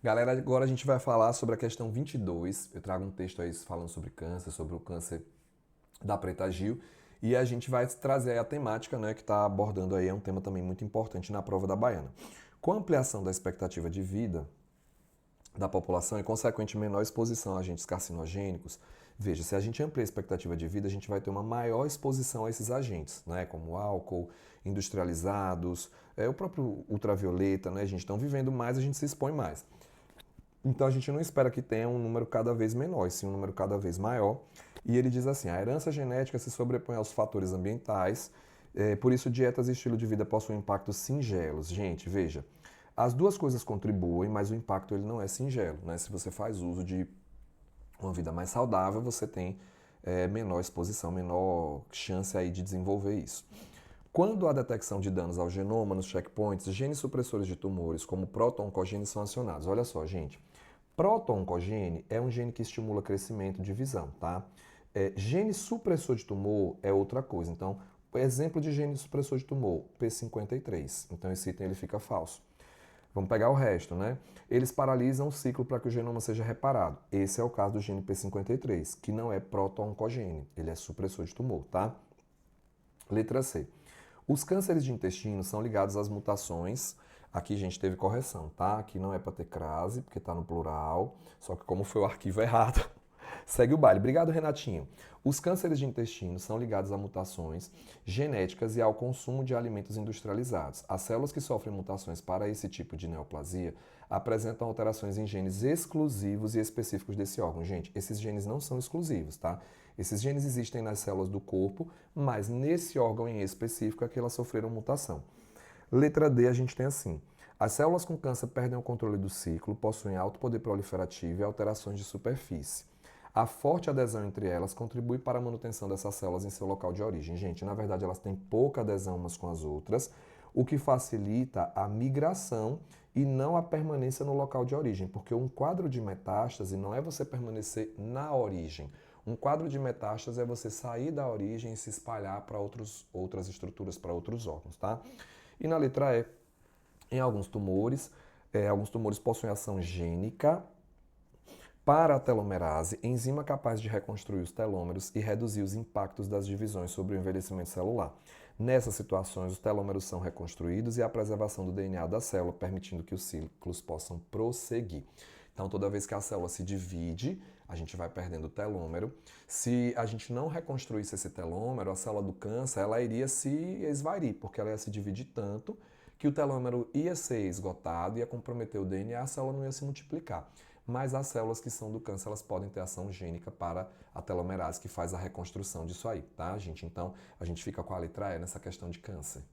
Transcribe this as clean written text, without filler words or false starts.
Galera, agora a gente vai falar sobre a questão 22. Eu trago um texto aí falando sobre câncer, sobre o câncer da Preta Gil, e a gente vai trazer aí a temática, né, que está abordando aí, é um tema também muito importante na prova da Baiana. Com a ampliação da expectativa de vida da população e, consequente, menor exposição a agentes carcinogênicos, veja, se a gente amplia a expectativa de vida, a gente vai ter uma maior exposição a esses agentes, né, como álcool, industrializados, o próprio ultravioleta, né, a gente está vivendo mais, a gente se expõe mais. Então a gente não espera que tenha um número cada vez menor, e sim um número cada vez maior. E ele diz assim: a herança genética se sobrepõe aos fatores ambientais, por isso dietas e estilo de vida possuem impactos singelos. Gente, veja, as duas coisas contribuem, mas o impacto ele não é singelo, né? Se você faz uso de uma vida mais saudável, você tem menor exposição, menor chance aí de desenvolver isso. Quando há detecção de danos ao genoma nos checkpoints, genes supressores de tumores, como proto-oncogene, são acionados. Olha só, gente. Proto-oncogene é um gene que estimula crescimento e divisão, tá? Gene supressor de tumor é outra coisa. Então, exemplo de gene supressor de tumor, P53. Então, esse item ele fica falso. Vamos pegar o resto, né? Eles paralisam o ciclo para que o genoma seja reparado. Esse é o caso do gene P53, que não é proto-oncogene, ele é supressor de tumor, tá? Letra C. Os cânceres de intestino são ligados às mutações. Aqui, gente, teve correção, tá? Aqui não é para ter crase, porque tá no plural. Só que como foi o arquivo errado, segue o baile. Obrigado, Renatinho. Os cânceres de intestino são ligados a mutações genéticas e ao consumo de alimentos industrializados. As células que sofrem mutações para esse tipo de neoplasia apresentam alterações em genes exclusivos e específicos desse órgão. Gente, esses genes não são exclusivos, tá? Esses genes existem nas células do corpo, mas nesse órgão em específico é que elas sofreram mutação. Letra D, a gente tem assim: as células com câncer perdem o controle do ciclo, possuem alto poder proliferativo e alterações de superfície. A forte adesão entre elas contribui para a manutenção dessas células em seu local de origem. Gente, na verdade, elas têm pouca adesão umas com as outras, o que facilita a migração e não a permanência no local de origem, porque um quadro de metástase não é você permanecer na origem. Um quadro de metástase é você sair da origem e se espalhar para outras estruturas, para outros órgãos, tá? E na letra E, em alguns tumores possuem ação gênica para a telomerase, enzima capaz de reconstruir os telômeros e reduzir os impactos das divisões sobre o envelhecimento celular. Nessas situações, os telômeros são reconstruídos e a preservação do DNA da célula, permitindo que os ciclos possam prosseguir. Então, toda vez que a célula se divide, a gente vai perdendo o telômero. Se a gente não reconstruísse esse telômero, a célula do câncer ela iria se esvair, porque ela ia se dividir tanto que o telômero ia ser esgotado, ia comprometer o DNA, a célula não ia se multiplicar. Mas as células que são do câncer, elas podem ter ação gênica para a telomerase, que faz a reconstrução disso aí, tá, gente? Então, a gente fica com a letra E nessa questão de câncer.